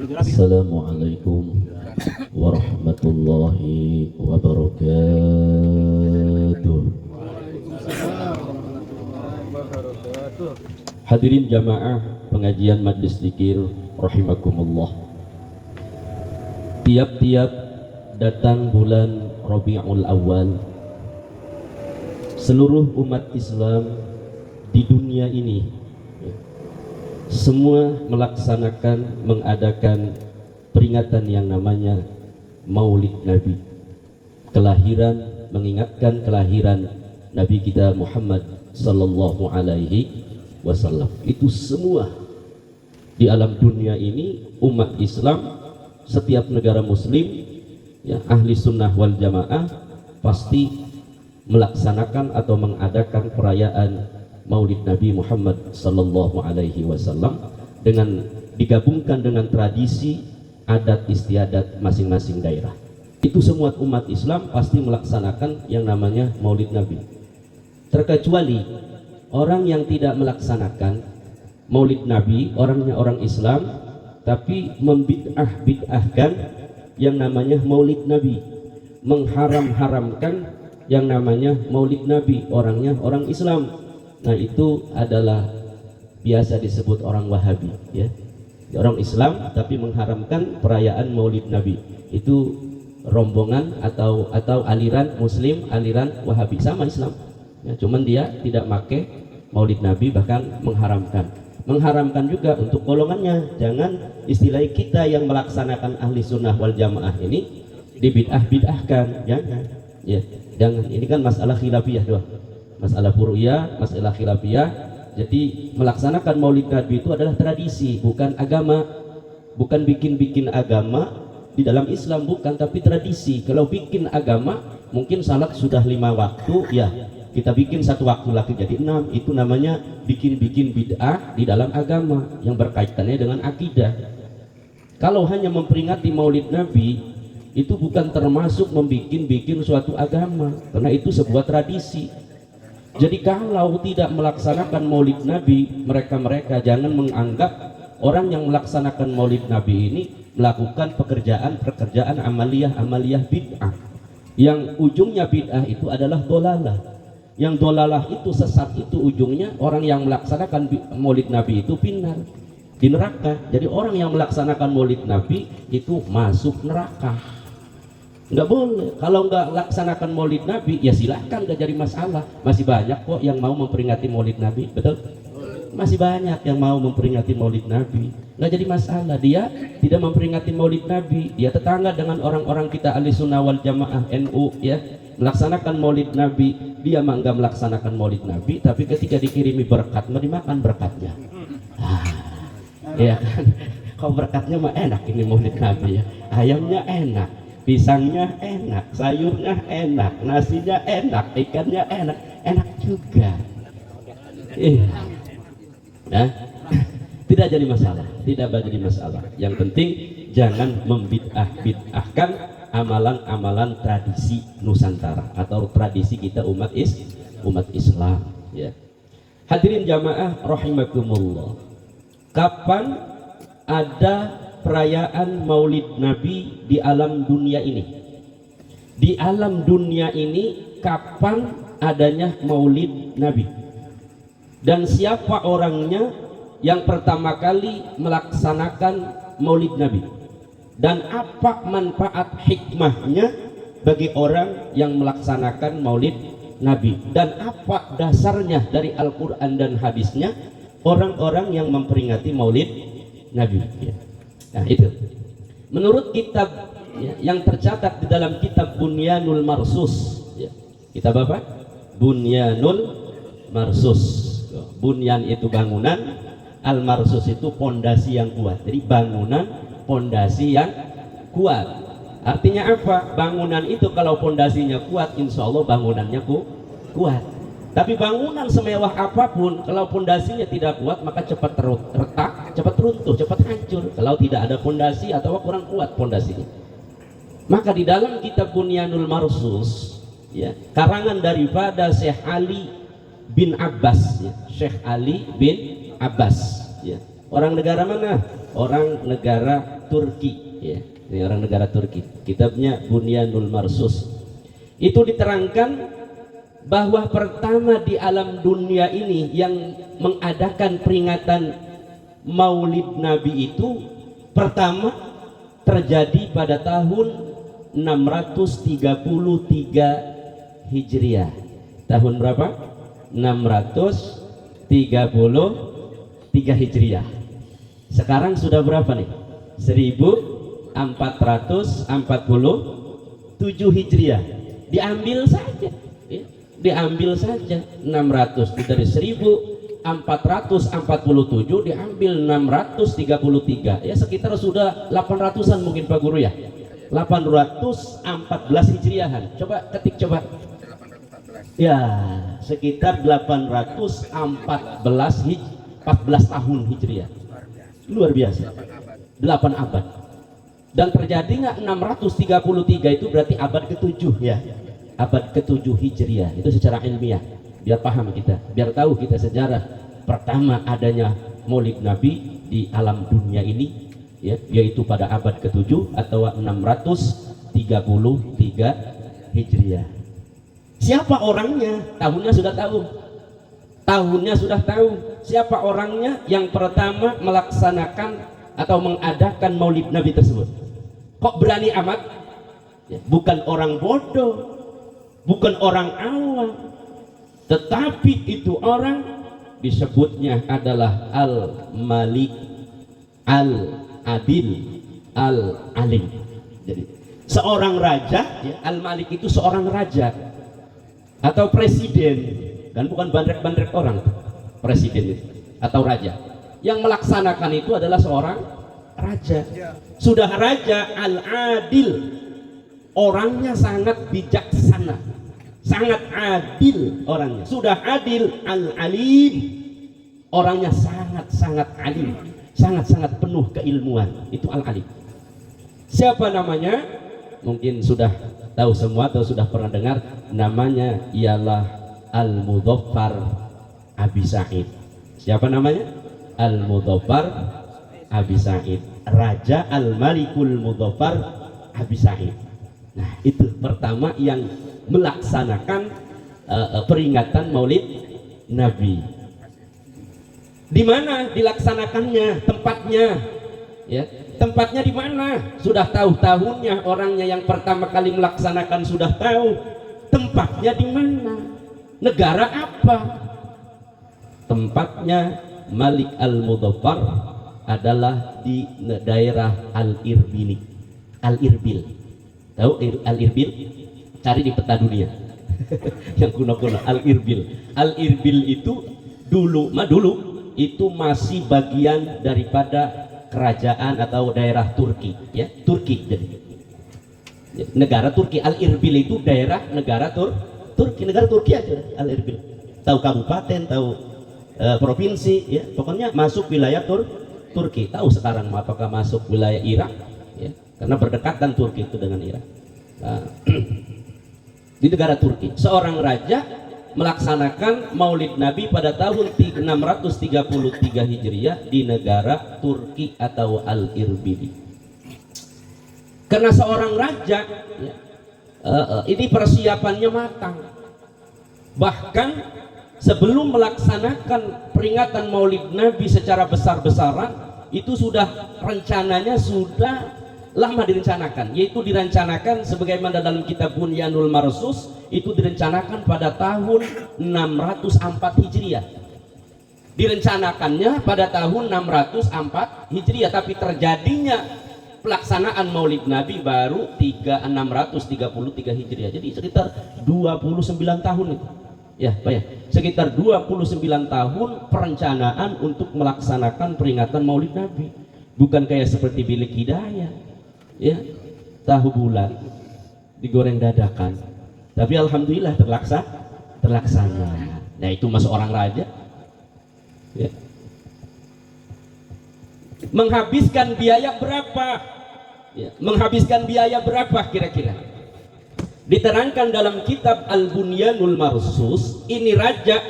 Assalamualaikum warahmatullahi wabarakatuh. Hadirin jamaah pengajian Majlis Dzikir rahimakumullah. Tiap-tiap datang bulan Rabiul Awal, seluruh umat Islam di dunia ini semua melaksanakan, mengadakan peringatan yang namanya Maulid Nabi, kelahiran, mengingatkan kelahiran Nabi kita Muhammad sallallahu alaihi wasallam. Itu semua di alam dunia ini umat Islam, setiap negara muslim ya, ahli sunnah wal jamaah pasti melaksanakan atau mengadakan perayaan Maulid Nabi Muhammad sallallahu alaihi wasallam dengan digabungkan dengan tradisi adat istiadat masing-masing daerah. Itu semua umat Islam pasti melaksanakan yang namanya Maulid Nabi. Terkecuali orang yang tidak melaksanakan Maulid Nabi, orangnya orang Islam tapi membid'ah-bid'ahkan yang namanya Maulid Nabi, mengharam-haramkan yang namanya Maulid Nabi, orangnya orang Islam. Nah, itu adalah biasa disebut orang Wahabi ya. Orang Islam tapi mengharamkan perayaan Maulid Nabi. Itu rombongan atau aliran Muslim, aliran Wahabi, sama Islam. Ya, cuman dia tidak pakai Maulid Nabi, bahkan mengharamkan juga untuk golongannya. Jangan istilah kita yang melaksanakan ahli sunnah wal jamaah ini dibid'ah-bid'ahkan, jangan ya, jangan. Ini kan masalah khilafiyah doang, masalah furu'iyah, masalah khilafiyah. Jadi melaksanakan Maulid Nabi itu adalah tradisi, bukan agama, bukan bikin-bikin agama di dalam Islam, bukan, tapi tradisi. Kalau bikin agama mungkin salat sudah 5 waktu ya, kita bikin 1 waktu lagi jadi 6, itu namanya bikin-bikin bid'ah di dalam agama yang berkaitannya dengan akidah. Kalau hanya memperingati Maulid Nabi itu bukan termasuk membikin suatu agama, karena itu sebuah tradisi. Jadi kalau tidak melaksanakan Maulid Nabi, mereka jangan menganggap orang yang melaksanakan Maulid Nabi ini melakukan pekerjaan amaliyah bid'ah. Yang ujungnya bid'ah itu adalah dolalah. Yang dolalah itu, sesat itu ujungnya orang yang melaksanakan Maulid Nabi itu pinar di neraka. Jadi orang yang melaksanakan Maulid Nabi itu masuk neraka. Nggak boleh. Kalau nggak laksanakan Maulid Nabi ya silahkan, nggak jadi masalah. Masih banyak kok yang mau memperingati Maulid Nabi, betul? Masih banyak yang mau memperingati Maulid Nabi, nggak jadi masalah. Dia tidak memperingati Maulid Nabi, dia tetangga dengan orang-orang kita ahli sunnah wal jamaah NU ya, melaksanakan Maulid Nabi. Dia mah nggak melaksanakan Maulid Nabi, tapi ketika dikirimi berkat mau dimakan berkatnya. Ya kan, kau berkatnya mah enak ini Maulid Nabi ya, ayamnya enak, pisangnya enak, sayurnya enak, nasinya enak, ikannya enak juga. Nah, tidak jadi masalah, Yang penting jangan membid'ah-bid'ahkan amalan-amalan tradisi Nusantara atau tradisi kita umat Islam. Ya. Hadirin jamaah rahimakumullah. Kapan ada perayaan Maulid Nabi di alam dunia ini? Di alam dunia ini kapan adanya Maulid Nabi? Dan siapa orangnya yang pertama kali melaksanakan Maulid Nabi? Dan apa manfaat hikmahnya bagi orang yang melaksanakan Maulid Nabi? Dan apa dasarnya dari Al-Quran dan hadisnya orang-orang yang memperingati Maulid Nabi? Nah itu menurut kitab ya, yang tercatat di dalam kitab Bunyanul Marsus ya. Kitab apa? Bunyanul Marsus. Bunyan itu bangunan, Al-Marsus itu pondasi yang kuat. Jadi bangunan pondasi yang kuat. Artinya apa? Bangunan itu kalau pondasinya kuat, insya Allah bangunannya kuat. Tapi bangunan semewah apapun, kalau pondasinya tidak kuat maka cepat retak, cepat runtuh, cepat hancur. Kalau tidak ada pondasi atau kurang kuat pondasinya. Maka di dalam kitab Bunyanul Marsus ya, karangan daripada Syekh Ali bin Abbas ya, Syekh Ali bin Abbas ya, Orang negara mana? Orang negara Turki, ya. Ini orang negara Turki. Kitabnya Bunyanul Marsus. Itu diterangkan bahwa pertama di alam dunia ini yang mengadakan peringatan Maulid Nabi itu pertama terjadi pada tahun 633 Hijriah. Tahun berapa? 633 Hijriah. Sekarang sudah berapa nih? 1447 Hijriah. Diambil saja, ya. Diambil saja 600 dari 1447 diambil 633, ya sekitar sudah 800-an mungkin Pak Guru ya. 814 Hijriahan. Coba ketik coba. Ya, sekitar 14 tahun Hijriah. Luar biasa. 8 abad. Dan terjadi nggak 633 itu berarti abad ke-7 ya. Abad ke-7 Hijriah. Itu secara ilmiah. Biar paham kita, biar tahu kita sejarah pertama adanya Maulid Nabi di alam dunia ini, ya, yaitu pada abad ke-7 atau 633 Hijriah. Siapa orangnya? Tahunnya sudah tahu. Tahunnya sudah tahu. Siapa orangnya yang pertama melaksanakan atau mengadakan Maulid Nabi tersebut? Kok berani amat? Ya, bukan orang bodoh, bukan orang awam, tetapi itu orang disebutnya adalah Al-Malik Al-Adil Al-Alim. Jadi seorang raja, ya, Al-Malik itu seorang raja atau presiden, dan bukan bandrek-bandrek orang, presiden itu atau raja. Yang melaksanakan itu adalah seorang raja. Sudah raja Al-Adil, orangnya sangat bijaksana, sangat adil orangnya. Sudah adil, Al-Alim, orangnya sangat-sangat alim, sangat-sangat penuh keilmuan. Itu Al-Alim. Siapa namanya? Mungkin sudah tahu semua atau sudah pernah dengar. Namanya ialah Al-Mudhaffar Abi Sa'id. Siapa namanya? Al-Mudhaffar Abi Sa'id, Raja Al-Malikul Mudhaffar Abi Sa'id. Nah, itu pertama yang melaksanakan peringatan Maulid Nabi. Di mana dilaksanakannya? Tempatnya, ya. Tempatnya di mana? Sudah tahu tahunnya, orangnya yang pertama kali melaksanakan sudah tahu. Tempatnya di mana? Negara apa? Tempatnya Malik Al-Mudhaffar adalah di daerah Al-Irbili. Al-Irbil. Tahu Al-Irbil? Cari di peta dunia. Yang kuno-kuno, Al-Irbil. Al-Irbil itu dulu itu masih bagian daripada kerajaan atau daerah Turki, ya. Turki jadi. Negara Turki. Al-Irbil itu daerah negara Turki, negara Turki aja Al-Irbil. Tahu kabupaten, tahu provinsi, ya. Pokoknya masuk wilayah Turki. Tahu sekarang apakah masuk wilayah Irak, ya. Karena berdekatan Turki itu dengan Irak. Nah, di negara Turki, seorang raja melaksanakan Maulid Nabi pada tahun 633 Hijriah di negara Turki atau Al-Irbili. Karena seorang raja, ya, ini persiapannya matang. Bahkan sebelum melaksanakan peringatan Maulid Nabi secara besar-besaran, itu sudah rencananya sudah lama direncanakan, yaitu direncanakan sebagaimana dalam kitab Bunyanul Marsus, itu direncanakan pada tahun 604 Hijriah. Direncanakannya pada tahun 604 Hijriah, tapi terjadinya pelaksanaan Maulid Nabi baru 633 Hijriah. Jadi sekitar 29 tahun itu. Ya, Pak ya. Sekitar 29 tahun perencanaan untuk melaksanakan peringatan Maulid Nabi. Bukan kayak seperti bilik hidayah, ya, tahu bulat digoreng dadakan, tapi alhamdulillah terlaksana. Nah, itu masuk orang raja, ya. Menghabiskan biaya berapa, ya, menghabiskan biaya berapa kira-kira? Diterangkan dalam kitab Al-Bunyanul Marsus, ini raja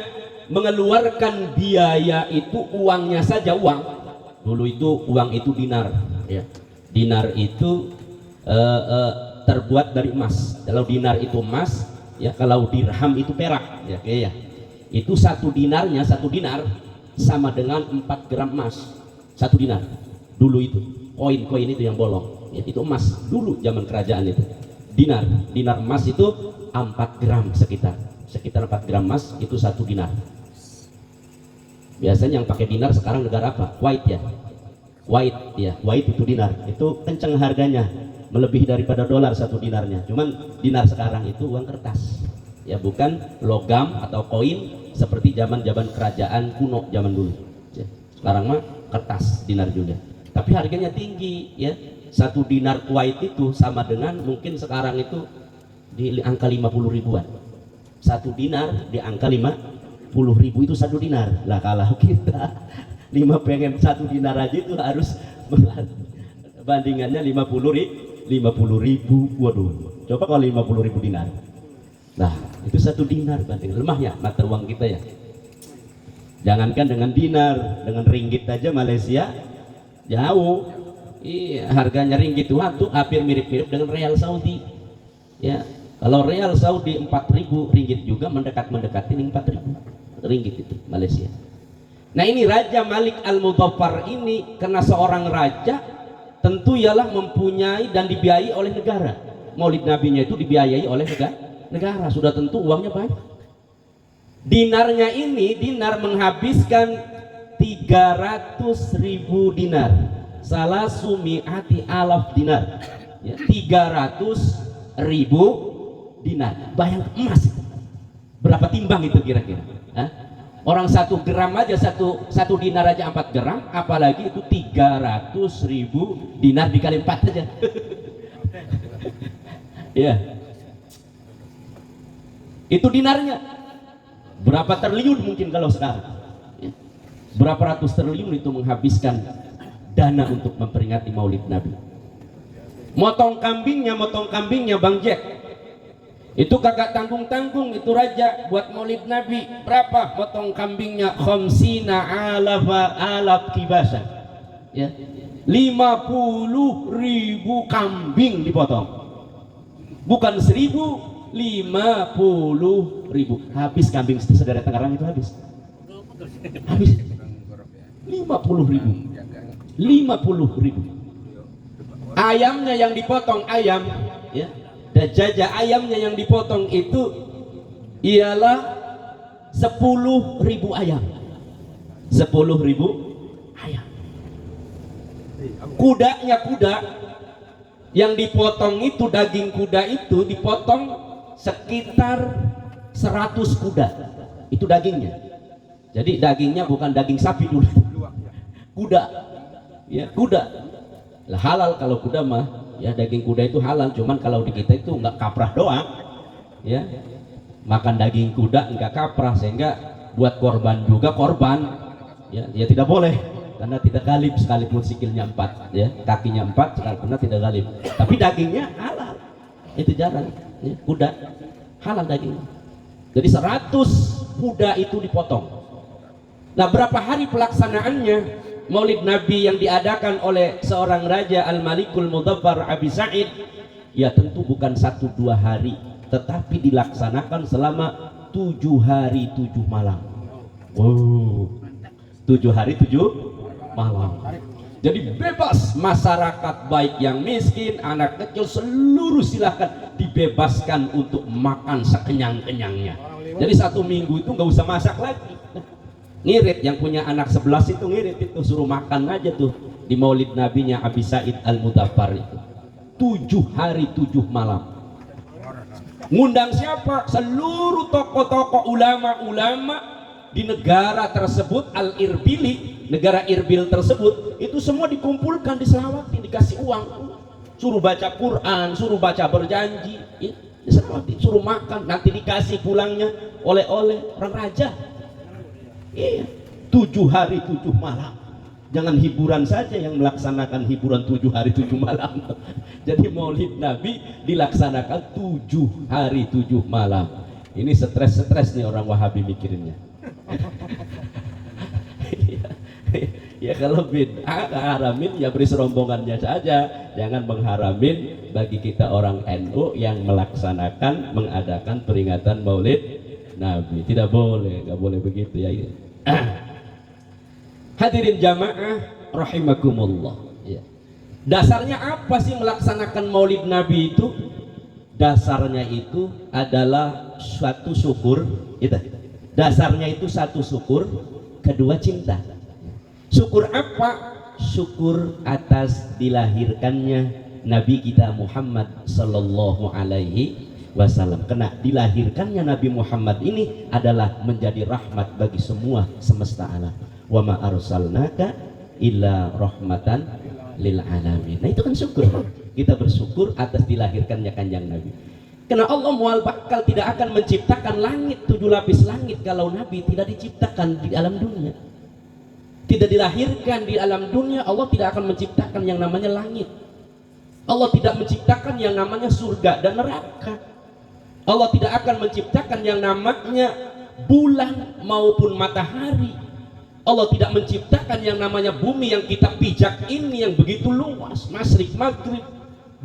mengeluarkan biaya itu, uangnya saja, uang Dulu itu uang itu dinar, ya. Dinar itu terbuat dari emas. Kalau dinar itu emas, ya, kalau dirham itu perak, ya, ya. Itu satu dinar sama dengan 4 gram emas. Satu dinar. Dulu itu koin-koin itu yang bolong, ya, itu emas dulu zaman kerajaan itu. Dinar emas itu 4 gram sekitar 4 gram emas itu satu dinar. Biasanya yang pakai dinar sekarang negara apa? Kuwait, ya. Kuwait itu dinar. Itu kenceng harganya, melebihi daripada dolar satu dinarnya. Cuman dinar sekarang itu uang kertas, ya, bukan logam atau koin seperti zaman kerajaan kuno zaman dulu, ya. Sekarang mah kertas dinar juga. Tapi harganya tinggi, ya. Satu dinar Kuwait itu sama dengan mungkin sekarang itu di angka 50 ribuan. Satu dinar di angka 50 ribu itu satu dinar. Lah kalau kita pengen satu dinar aja itu harus bandingannya 50 ribu. Waduh, coba kalau 50 ribu dinar. Nah, itu satu dinar banding lemahnya mata uang kita, ya. Jangankan dengan dinar, dengan ringgit aja Malaysia jauh. Iya, harganya ringgit itu hampir mirip-mirip dengan real Saudi, ya. Kalau real Saudi 4.000 ringgit juga mendekati 4.000 ringgit itu Malaysia. Nah, ini Raja Malik Al-Mudhaffar ini karena seorang raja tentu ialah mempunyai dan dibiayai oleh negara. Maulid nabinya itu dibiayai oleh negara, sudah tentu uangnya banyak. Dinarnya ini, dinar menghabiskan 300.000 dinar. Salah sumi'ati alaf dinar, ya, 300.000 dinar. Bayang emas itu berapa timbang itu kira-kira? Orang 1 gram aja, satu dinar aja 4 gram, apalagi itu 300.000 dinar dikali 4 aja. Ya, itu dinarnya berapa triliun mungkin kalau sekarang, ya. Berapa ratus triliun itu menghabiskan dana untuk memperingati Maulid Nabi. Motong kambingnya Bang Jack itu kagak tanggung-tanggung, itu raja buat Maulid Nabi. Berapa motong kambingnya? Khamsina alaf kibasa, ya, 50.000 kambing dipotong, bukan 1.000, 50.000. Habis kambing sederet Tangerang itu habis 50.000. Ayamnya yang dipotong, ya, dajajah ayamnya yang dipotong itu ialah 10.000 ayam. 10.000 ayam. Kuda yang dipotong itu, daging kuda itu dipotong sekitar 100 kuda. Itu dagingnya. Jadi dagingnya bukan daging sapi dulu. Kuda. Ya, kuda. Lah halal kalau kuda mah, ya, daging kuda itu halal. Cuman kalau di kita itu enggak kaprah doang, ya. Makan daging kuda enggak kaprah, sehingga buat korban juga korban, ya, ya tidak boleh karena tidak galib sekalipun sikilnya 4, ya, kakinya 4 sekalipun tidak galib. Tapi dagingnya halal. Itu jarang, ya, kuda halal dagingnya. Jadi 100 kuda itu dipotong. Nah, berapa hari pelaksanaannya Maulid Nabi yang diadakan oleh seorang raja Al-Malikul Mudhaffar Abi Sa'id? Ya, tentu bukan 1-2 hari, tetapi dilaksanakan selama 7 hari 7 malam. Wow, 7 hari 7 malam. Jadi bebas, masyarakat baik yang miskin, anak kecil, seluruh silahkan dibebaskan untuk makan sekenyang-kenyangnya. Jadi 1 minggu itu nggak usah masak lagi. Ngirit, yang punya anak 11 itu ngirit, itu suruh makan aja tuh di Maulid Nabinya Abi Sa'id Al-Mudhaffar itu. 7 hari 7 malam. Ngundang siapa? Seluruh tokoh-tokoh ulama-ulama di negara tersebut, Al-Irbili, negara Irbil tersebut, itu semua dikumpulkan, diselawati, dikasih uang, suruh baca Quran, suruh baca berjanji, ya, diselawati, suruh makan, nanti dikasih pulangnya oleh-oleh orang raja. Iya, 7 hari 7 malam. Jangan hiburan saja yang melaksanakan hiburan 7 hari 7 malam. Jadi Maulid Nabi dilaksanakan 7 hari 7 malam. Ini stres nih orang Wahabi mikirinnya. Ya kalau bid'ah haramin ya beri serombongannya saja, jangan mengharamin bagi kita orang NU yang melaksanakan mengadakan peringatan Maulid Nabi. Tidak boleh, nggak boleh begitu ya. Hadirin jamaah rahimakumullah. Ya. Dasarnya apa sih melaksanakan Maulid Nabi itu? Dasarnya itu adalah suatu syukur. Itu. Dasarnya itu satu syukur, kedua cinta. Syukur apa? Syukur atas dilahirkannya Nabi kita Muhammad sallallahu alaihi wasallam. Karena dilahirkannya Nabi Muhammad ini adalah menjadi rahmat bagi semua semesta alam. Wa ma arsalnaka illa rahmatan lil alamin. Nah itu kan syukur. Kita bersyukur atas dilahirkannya kanjeng Nabi. Karena Allah mual bakal tidak akan menciptakan langit 7 lapis langit kalau Nabi tidak diciptakan di alam dunia. Tidak dilahirkan di alam dunia, Allah tidak akan menciptakan yang namanya langit. Allah tidak menciptakan yang namanya surga dan neraka. Allah tidak akan menciptakan yang namanya bulan maupun matahari. Allah tidak menciptakan yang namanya bumi yang kita pijak ini yang begitu luas, masyrik maghrib,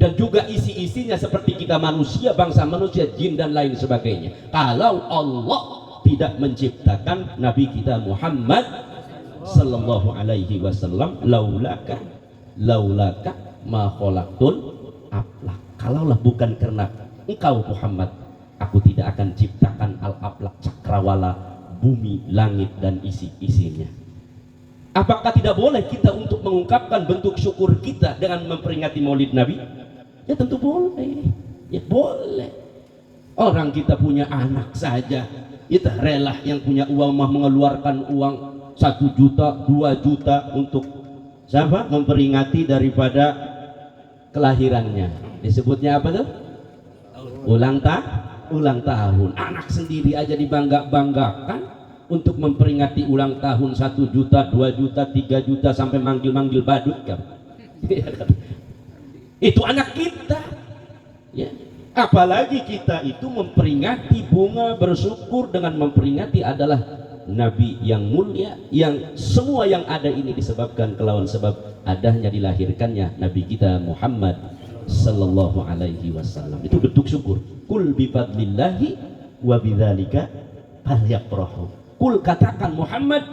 dan juga isi-isinya seperti kita manusia, bangsa manusia, jin dan lain sebagainya. Kalau Allah tidak menciptakan Nabi kita Muhammad sallallahu alaihi wasallam, laulaka ma khalaqtul aflaq. Kalaulah bukan karena engkau Muhammad, aku tidak akan ciptakan al-aflaq, cakrawala, bumi, langit dan isi-isinya. Apakah tidak boleh kita untuk mengungkapkan bentuk syukur kita dengan memperingati Maulid Nabi? Ya tentu boleh. Ya boleh. Orang kita punya anak saja, kita rela yang punya uang mah mengeluarkan uang 1 juta, 2 juta untuk siapa? Memperingati daripada kelahirannya. Disebutnya apa tuh? Ulang tahun. Anak sendiri aja dibangga-banggakan untuk memperingati ulang tahun 1 juta, 2 juta, 3 juta sampai manggil-manggil badut kan. Itu anak kita. Ya. Apalagi kita itu memperingati bunga bersyukur dengan memperingati adalah Nabi yang mulia, yang semua yang ada ini disebabkan kelawan sebab adanya dilahirkannya Nabi kita Muhammad sallallahu alaihi wasallam. Itu bentuk syukur. Kul bi fadlillahi wa bidzalika falyafrahu. Kul katakan Muhammad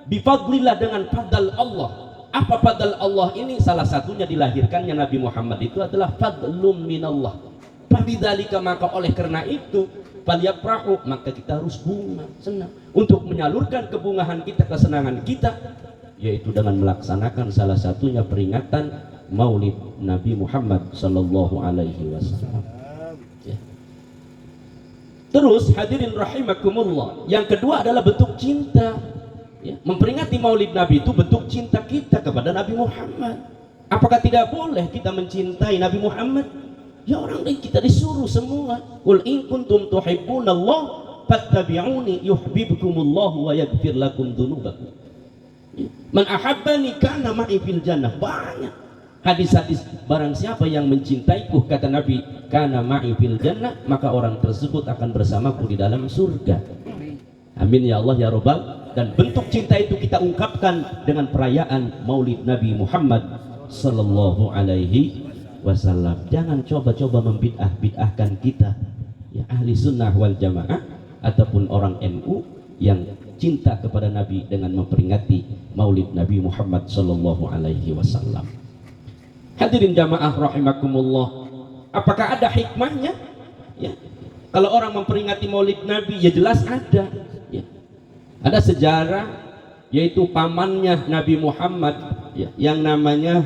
bi fadlillah, dengan fadl Allah. Apa fadl Allah ini? Salah satunya dilahirkannya Nabi Muhammad itu adalah fadlum minallah. Fabidzalika, maka oleh karena itu falyafrahu, maka kita harus bunga, senang untuk menyalurkan kebungahan kita, kesenangan kita, yaitu dengan melaksanakan salah satunya peringatan Maulid Nabi Muhammad sallallahu alaihi wasallam. Ya. Terus hadirin rahimakumullah, yang kedua adalah bentuk cinta. Ya, memperingati Maulid Nabi itu bentuk cinta kita kepada Nabi Muhammad. Apakah tidak boleh kita mencintai Nabi Muhammad? Ya orang lain kita disuruh semua. Qul in kuntum tuhibbunallah fattabi'uni yuhibbukumullahu wa yaghfir lakum dzunubakum. Man ahabbani kana ma'i fil jannah. Banyak hadis-hadis, barang siapa yang mencintaiku, kata Nabi, kana ma'i fil jannah, maka orang tersebut akan bersamaku di dalam surga. Amin ya Allah ya Rabbal. Dan bentuk cinta itu kita ungkapkan dengan perayaan Maulid Nabi Muhammad sallallahu alaihi wasallam. Jangan coba-coba membid'ah-bid'ahkan kita, ya ahli sunnah wal jamaah ataupun orang NU yang cinta kepada Nabi dengan memperingati Maulid Nabi Muhammad sallallahu alaihi wasallam. Hadirin jamaah rahimakumullah, apakah ada hikmahnya? Ya. Kalau orang memperingati Maulid Nabi, ya jelas ada. Ya. Ada sejarah, yaitu pamannya Nabi Muhammad, ya, yang namanya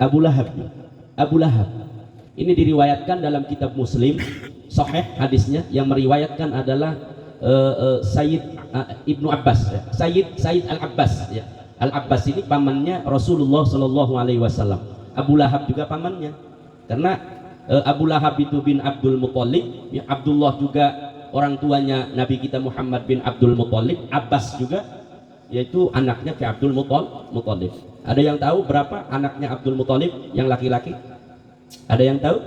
Abu Lahab. Abu Lahab ini diriwayatkan dalam kitab Muslim sahih hadisnya, yang meriwayatkan adalah Sayyid Ibnu Abbas, ya. Sayyid Al-Abbas, ya. Al-Abbas ini pamannya Rasulullah Shallallahu alaihi wasallam. Abu Lahab juga pamannya, karena Abu Lahab itu bin Abdul Muthalib, ya. Abdullah juga orang tuanya Nabi kita Muhammad bin Abdul Muthalib. Abbas juga yaitu anaknya ke Abdul Muthalib. Ada yang tahu berapa anaknya Abdul Muthalib yang laki-laki? Ada yang tahu?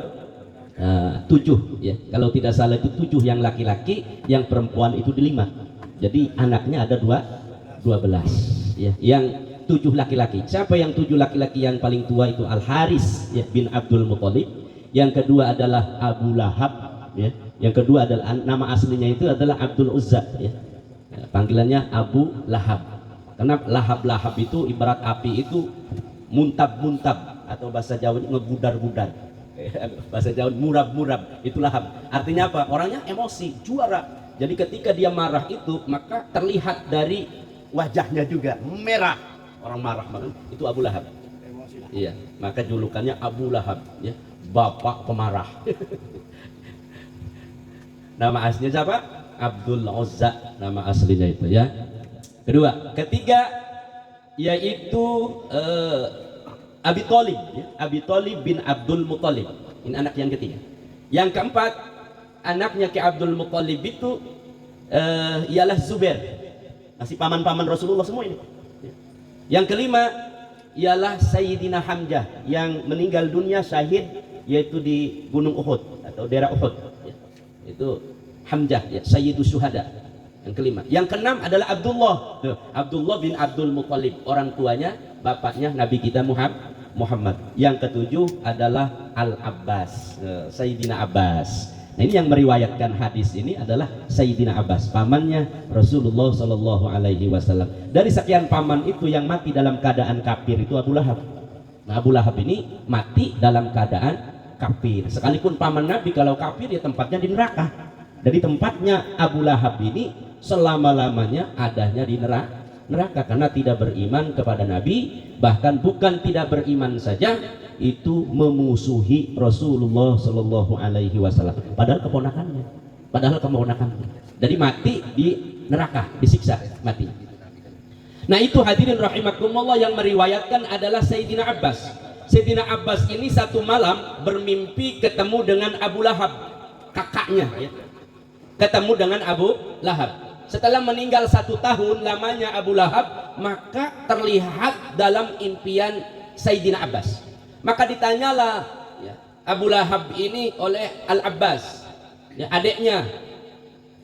7 ya. Kalau tidak salah itu 7 yang laki-laki, yang perempuan itu 5. Jadi anaknya ada 12 ya. Yang 7 laki-laki. Siapa yang 7 laki-laki? Yang paling tua itu Al Haris ya, bin Abdul Muthalib. Yang kedua adalah Abu Lahab ya. Yang kedua adalah nama aslinya itu adalah Abdul Uzza ya. Panggilannya Abu Lahab. Karena lahab-lahab itu ibarat api itu muntab-muntab, atau bahasa Jawa ngebudar-budar. Bahasa Jawa murab-murab, itu lahab. Artinya apa? Orangnya emosi, juara. Jadi ketika dia marah itu maka terlihat dari wajahnya juga merah. Orang marah banget itu Abu Lahab. Iya, maka julukannya Abu Lahab ya, bapak pemarah. Nama aslinya siapa? Abdul Uzza nama aslinya itu ya. Kedua, ketiga yaitu Abi Thalib ya. Abi Thalib bin Abdul Muthalib. Ini anak yang ketiga. Yang keempat, anaknya ke Abdul Muthalib itu ialah Zubair. Masih paman-paman Rasulullah semua ini. Yang kelima ialah Sayyidina Hamzah yang meninggal dunia syahid yaitu di Gunung Uhud atau daerah Uhud ya. Itu Hamzah ya, Sayyidus Syuhada. Yang kelima. Yang keenam adalah Abdullah. Abdullah bin Abdul Muthalib, orang tuanya bapaknya Nabi kita Muhammad. Yang ketujuh adalah Al-Abbas, Sayyidina Abbas. Nah, ini yang meriwayatkan hadis ini adalah Sayyidina Abbas, pamannya Rasulullah Shallallahu Alaihi Wasallam. Dari sekian paman itu yang mati dalam keadaan kafir itu Abu Lahab. Nah, Abu Lahab ini mati dalam keadaan kafir. Sekalipun paman Nabi kalau kafir ya tempatnya di neraka. Jadi tempatnya Abu Lahab ini selama-lamanya adanya di neraka karena tidak beriman kepada Nabi, bahkan bukan tidak beriman saja, itu memusuhi Rasulullah Shallallahu Alaihi Wasallam. Padahal keponakannya. Jadi mati di neraka, disiksa mati. Nah itu hadirin rahimakumullah yang meriwayatkan adalah Sayyidina Abbas. Sayyidina Abbas ini satu malam bermimpi ketemu dengan Abu Lahab, kakaknya ya. Ketemu dengan Abu Lahab. Setelah meninggal 1 tahun lamanya Abu Lahab, maka terlihat dalam impian Sayyidina Abbas. Maka ditanyalah ya, Abu Lahab ini oleh Al-Abbas ya, adiknya.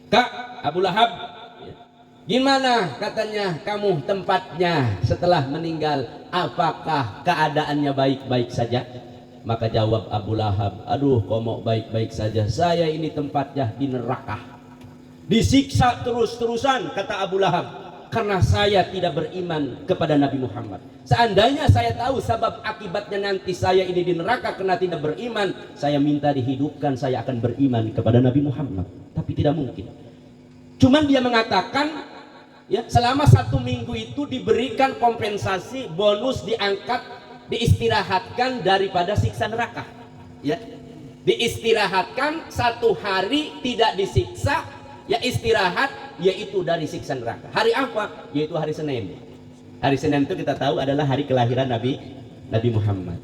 Kak Abu Lahab ya, gimana katanya kamu tempatnya setelah meninggal, apakah keadaannya baik-baik saja? Maka jawab Abu Lahab, aduh kok mau baik-baik saja, saya ini tempatnya di neraka, disiksa terus-terusan, kata Abu Lahab, karena saya tidak beriman kepada Nabi Muhammad. Seandainya saya tahu sebab akibatnya nanti saya ini di neraka karena tidak beriman, saya minta dihidupkan, saya akan beriman kepada Nabi Muhammad. Tapi tidak mungkin. Cuman dia mengatakan ya, selama 1 minggu itu diberikan kompensasi, bonus, diangkat, diistirahatkan daripada siksa neraka ya. Diistirahatkan 1 hari tidak disiksa ya, istirahat yaitu dari siksa neraka. Hari apa? Yaitu hari Senin. Hari Senin itu kita tahu adalah hari kelahiran Nabi Muhammad.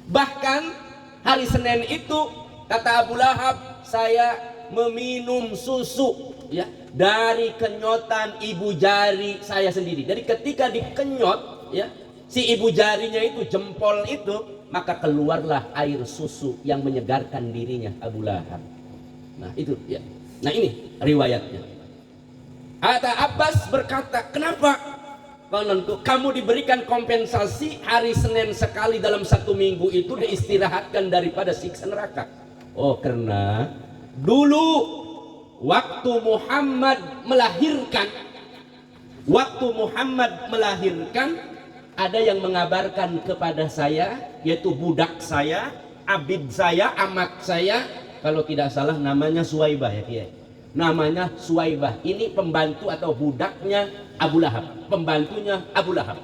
Bahkan hari Senin itu kata Abu Lahab, saya meminum susu ya dari kenyotan ibu jari saya sendiri. Jadi ketika dikenyot ya si ibu jarinya itu, jempol itu, maka keluarlah air susu yang menyegarkan dirinya Abu Lahab. Nah itu ya. Nah ini riwayatnya. Kata Abbas berkata, kenapa kamu diberikan kompensasi hari Senin sekali dalam 1 minggu itu diistirahatkan daripada siksa neraka? Oh karena dulu waktu Muhammad melahirkan ada yang mengabarkan kepada saya, yaitu budak saya, abid saya, amat saya, kalau tidak salah namanya Suwaibah ya Kiai. Namanya Suwaibah. Ini pembantu atau budaknya Abu Lahab, pembantunya Abu Lahab.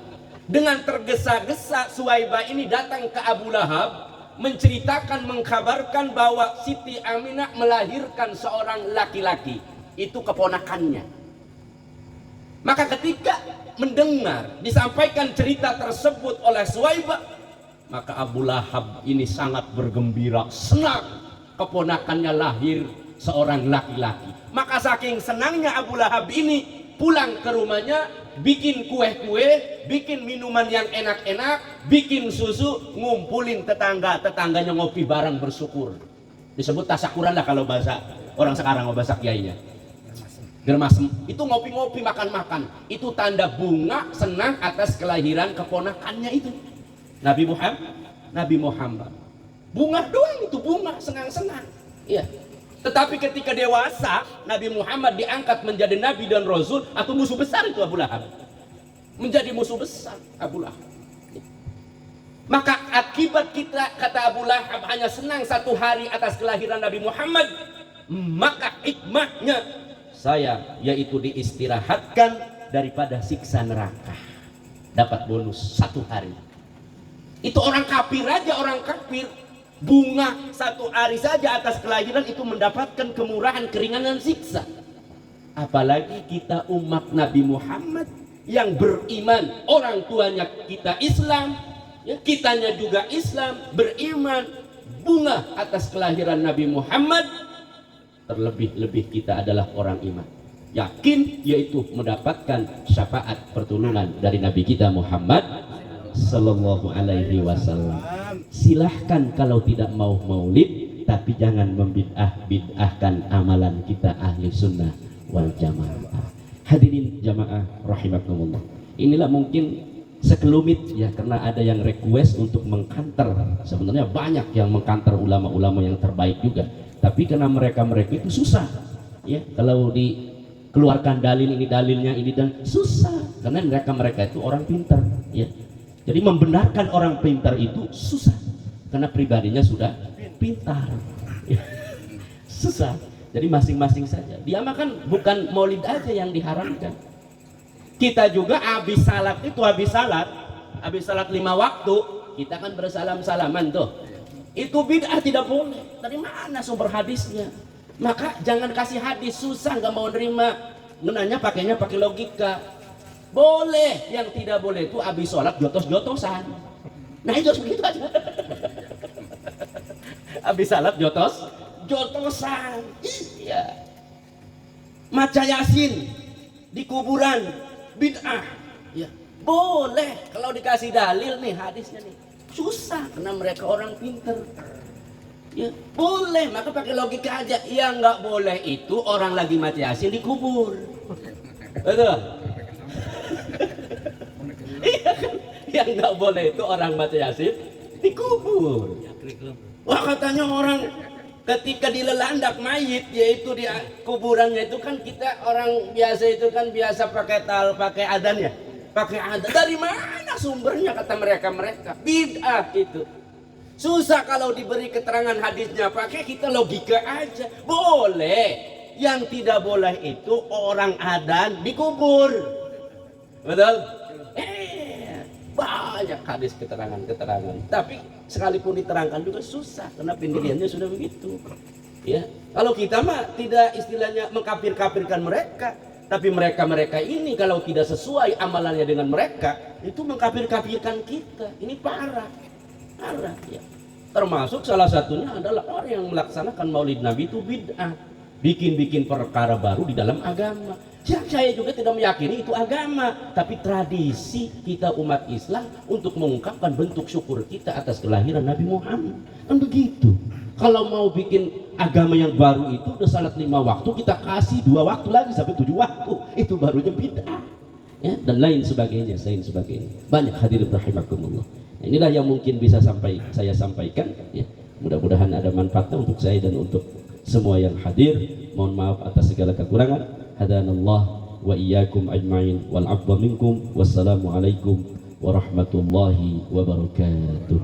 Dengan tergesa-gesa Suwaibah ini datang ke Abu Lahab, menceritakan, mengkabarkan bahwa Siti Aminah melahirkan seorang laki-laki, itu keponakannya. Maka ketika mendengar disampaikan cerita tersebut oleh Suwaibah, maka Abu Lahab ini sangat bergembira, senang keponakannya lahir seorang laki-laki. Maka saking senangnya Abu Lahab ini, pulang ke rumahnya, bikin kue-kue, bikin minuman yang enak-enak, bikin susu, ngumpulin tetangganya ngopi bareng, bersyukur. Disebut tasakuran lah kalau bahasa orang sekarang, bahasa kiainya. Germasem itu ngopi-ngopi, makan-makan. Itu tanda bunga senang atas kelahiran keponakannya itu. Nabi Muhammad. Bunga doang itu, bunga senang-senang. Iya. Tetapi ketika dewasa, Nabi Muhammad diangkat menjadi nabi dan rasul, atau musuh besar itu Abu Lahab. Menjadi musuh besar Abu Lahab. Maka akibat kita, kata Abu Lahab, hanya senang satu hari atas kelahiran Nabi Muhammad, maka hikmahnya saya yaitu diistirahatkan daripada siksa neraka, dapat bonus satu hari. Itu orang kafir aja, orang kafir bunga satu hari saja atas kelahiran itu mendapatkan kemurahan, keringanan siksa. Apalagi kita umat Nabi Muhammad yang beriman, orang tuanya kita Islam, ya, kitanya juga Islam, beriman, bunga atas kelahiran Nabi Muhammad. Terlebih-lebih kita adalah orang iman, yakin, yaitu mendapatkan syafaat pertolongan dari Nabi kita Muhammad Sallallahu Alaihi Wasallam. Silahkan kalau tidak mau maulid, tapi jangan membid'ah-bid'ahkan amalan kita ahli sunnah wal jamaah. Hadirin jamaah rahimakumullah. Inilah mungkin sekelumit ya, karena ada yang request untuk mengkanter. Sebenarnya banyak yang mengkanter ulama-ulama yang terbaik juga. Tapi karena mereka itu susah, ya, kalau dikeluarkan dalil ini dalilnya ini dan susah, karena mereka itu orang pintar, ya. Jadi membenarkan orang pintar itu susah, karena pribadinya sudah pintar, ya. Susah. Jadi masing-masing saja. Dia makan bukan maulid aja yang diharamkan. Kita juga habis salat 5 waktu, kita kan bersalam-salaman tuh. Itu bid'ah, tidak boleh. Dari mana sumber hadisnya? Maka jangan kasih hadis, susah, nggak mau nerima. Menanya pakainya pakai logika. Boleh, yang tidak boleh itu habis sholat jotos-jotosan. Nah itu begitu aja. Habis sholat jotosan. Iya. Maca Yasin di kuburan, bid'ah. Ya. Boleh kalau dikasih dalil nih hadisnya nih. Susah karena mereka orang pinter, ya boleh, maka pakai logika aja. Yang nggak boleh itu orang lagi mati Yasin dikubur, betul? Iya kan? Yang nggak boleh itu orang mati Yasin dikubur. Wah, katanya orang ketika dilelandak mayit, yaitu di kuburannya itu kan kita orang biasa itu kan biasa pakai adan ya. Pakai adat. Dari mana sumbernya kata mereka? Bid'ah itu. Susah kalau diberi keterangan hadisnya, pakai kita logika aja. Boleh. Yang tidak boleh itu orang adan dikubur. Betul? Banyak hadis keterangan. Tapi sekalipun diterangkan juga susah karena pendiriannya sudah begitu. Ya. Kalau kita mah tidak istilahnya mengkafir-kafirkan mereka. Tapi mereka ini kalau tidak sesuai amalannya dengan mereka, itu mengkafir-kafirkan kita. Ini parah ya. Termasuk salah satunya adalah orang yang melaksanakan maulid Nabi itu bid'ah, bikin perkara baru di dalam agama. Saya juga tidak meyakini itu agama, tapi tradisi kita umat Islam untuk mengungkapkan bentuk syukur kita atas kelahiran Nabi Muhammad. Kan begitu. Kalau mau bikin agama yang baru itu udah salat 5 waktu, kita kasih 2 waktu lagi sampai 7 waktu, itu barunya bid'ah, ya, dan lain sebagainya. Banyak hadirin rahimakumullah. Nah, inilah yang mungkin bisa saya sampaikan, ya. Mudah-mudahan ada manfaatnya untuk saya dan untuk semua yang hadir. Mohon maaf atas segala kekurangan. Hadanallah wa iyyakum ajmain wal afwa minkum. Wassalamualaikum warahmatullahi wabarakatuh.